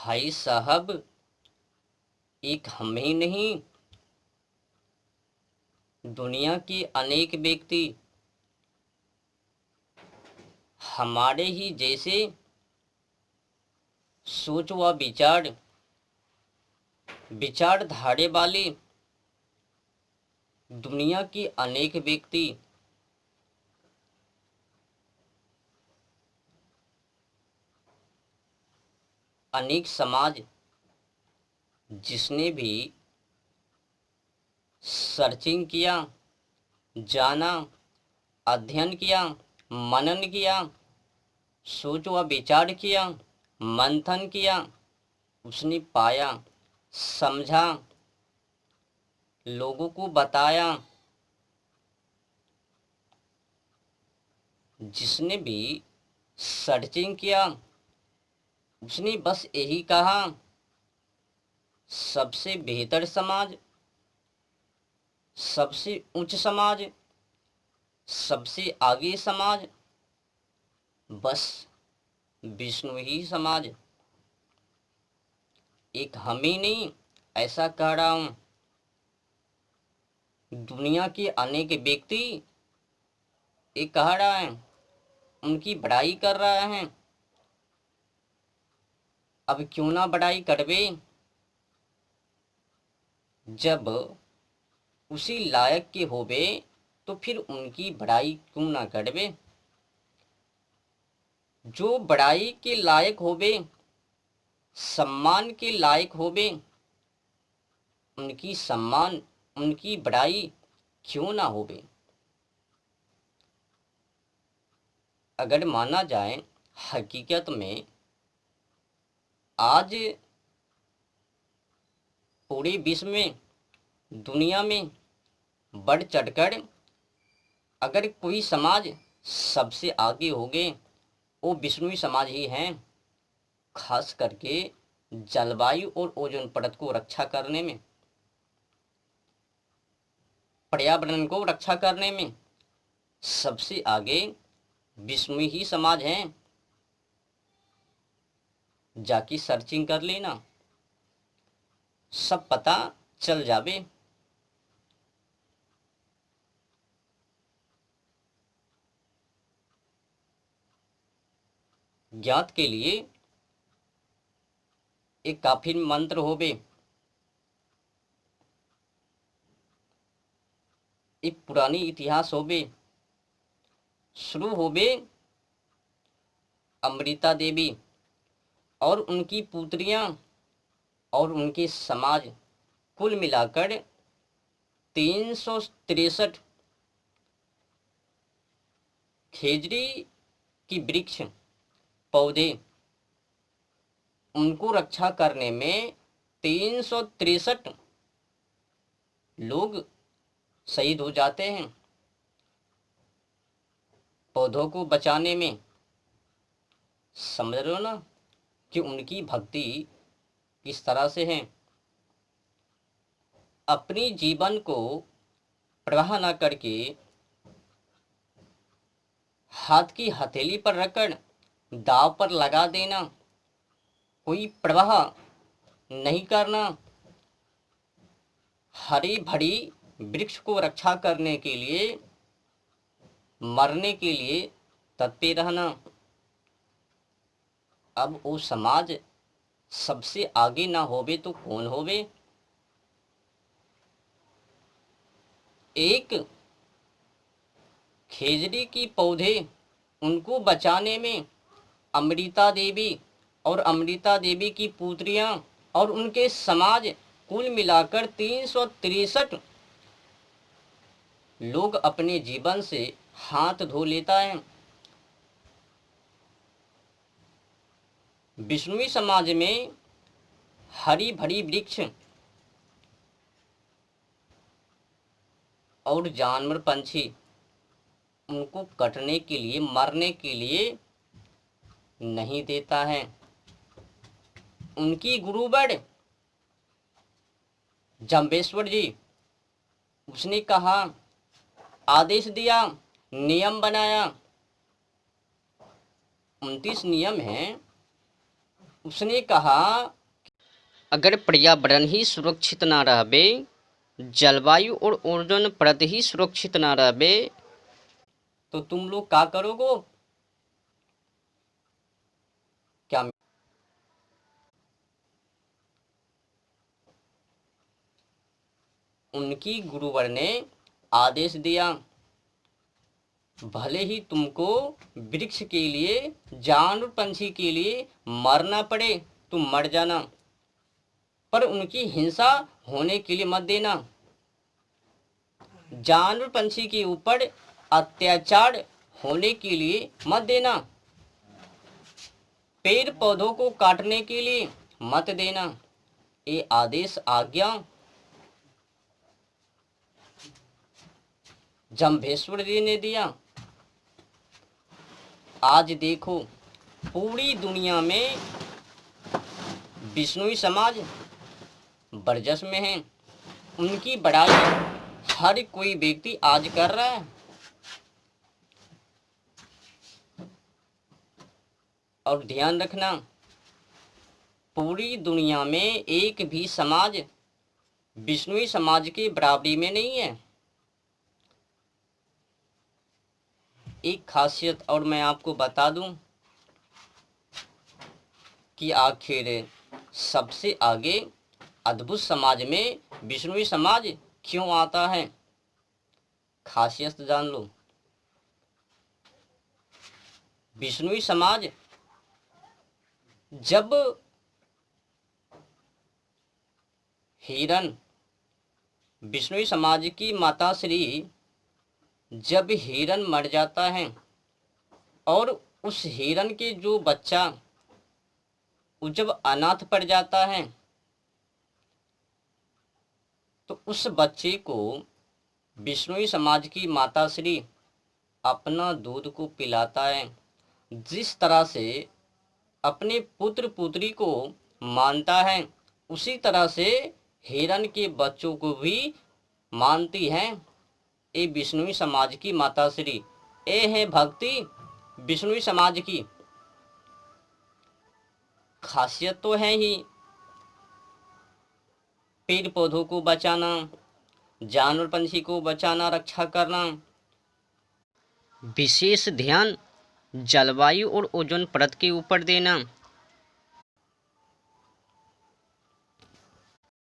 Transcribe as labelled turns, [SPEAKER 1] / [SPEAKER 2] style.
[SPEAKER 1] भाई साहब, एक हम ही नहीं, दुनिया के अनेक व्यक्ति हमारे ही जैसे सोच व विचारधारे वाले दुनिया के अनेक व्यक्ति अनेक समाज जिसने भी सर्चिंग किया, जाना, अध्ययन किया, मनन किया, सोच व विचार किया, मंथन किया, उसने पाया, समझा, लोगों को बताया। जिसने भी सर्चिंग किया उसने बस यही कहा, सबसे बेहतर समाज, सबसे उच्च समाज, सबसे आगे समाज बस विष्णु ही समाज। एक हम ही नहीं, ऐसा कह रहा हूं, दुनिया के अनेक व्यक्ति ये कह रहा है, उनकी बड़ाई कर रहा है। अब क्यों ना बड़ाई करवे, जब उसी लायक के होवे तो फिर उनकी बड़ाई क्यों ना करवे। जो बड़ाई के लायक होवे, सम्मान के लायक होवे, उनकी सम्मान, उनकी बड़ाई क्यों ना होवे। अगर माना जाए हकीकत में आज पूरे विश्व में, दुनिया में बढ़ चढ़कर अगर कोई समाज सबसे आगे हो गए, वो विष्णुई समाज ही हैं। खास करके जलवायु और ओजोन परत को रक्षा करने में, पर्यावरण को रक्षा करने में सबसे आगे विष्णु ही समाज हैं। जाकी सर्चिंग कर लेना, सब पता चल जावे। ज्ञात के लिए एक काफी मंत्र होवे, एक पुरानी इतिहास होवे। शुरू होवे अमृता देवी और उनकी पुत्रियां और उनके समाज, कुल मिलाकर 363 खेजड़ी की वृक्ष पौधे, उनको रक्षा करने में 363 लोग शहीद हो जाते हैं। पौधों को बचाने में समझ रहे हो ना कि उनकी भक्ति किस तरह से है। अपनी जीवन को प्रवाह न करके हाथ की हथेली पर रखकर दाव पर लगा देना, कोई प्रवाह नहीं करना, हरी भरी वृक्ष को रक्षा करने के लिए, मरने के लिए तत्पर रहना। अब वो समाज सबसे आगे ना होवे तो कौन होवे। एक खेजड़ी की पौधे, उनको बचाने में अमृता देवी और अमृता देवी की पुत्रियां और उनके समाज, कुल मिलाकर 363 लोग अपने जीवन से हाथ धो लेता है। विष्णुई समाज में हरी भरी वृक्ष और जानवर पंछी उनको कटने के लिए, मरने के लिए नहीं देता है। उनकी गुरुवर जम्बेश्वर जी, उसने कहा, आदेश दिया, नियम बनाया, 29 नियम हैं, उसने कहा अगर पर्यावरण ही सुरक्षित ना रहबे, जलवायु और ओजोन परत ही सुरक्षित ना रहबे, तो तुम लोग क्या करोगे? क्या उनकी गुरुवर ने आदेश दिया, भले ही तुमको वृक्ष के लिए, जानवर पंछी के लिए मरना पड़े, तुम मर जाना, पर उनकी हिंसा होने के लिए मत देना। जानवर पंछी के ऊपर अत्याचार होने के लिए मत देना। पेड़ पौधों को काटने के लिए मत देना। ये आदेश आज्ञा जम्भेश्वर जी ने दिया। आज देखो पूरी दुनिया में बिश्नोई समाज बरजस में है। उनकी बड़ाई हर कोई व्यक्ति आज कर रहा है। और ध्यान रखना, पूरी दुनिया में एक भी समाज बिश्नोई समाज की बराबरी में नहीं है। एक खासियत और मैं आपको बता दूं कि आखिर सबसे आगे अद्भुत समाज में बिश्नोई समाज क्यों आता है। खासियत जान लो। बिश्नोई समाज जब हिरण, बिश्नोई समाज की माता श्री जब हिरण मर जाता है और उस हिरण के जो बच्चा वो जब अनाथ पड़ जाता है, तो उस बच्चे को बिश्नोई समाज की माता श्री अपना दूध को पिलाता है। जिस तरह से अपने पुत्र पुत्री को मानता है, उसी तरह से हिरण के बच्चों को भी मानती है ये बिश्नोई समाज की माता श्री। ये है भक्ति बिश्नोई समाज की। खासियत तो है ही पेड़ पौधों को बचाना, जानवर पंछी को बचाना, रक्षा करना। विशेष ध्यान जलवायु और ओजोन परत के ऊपर देना।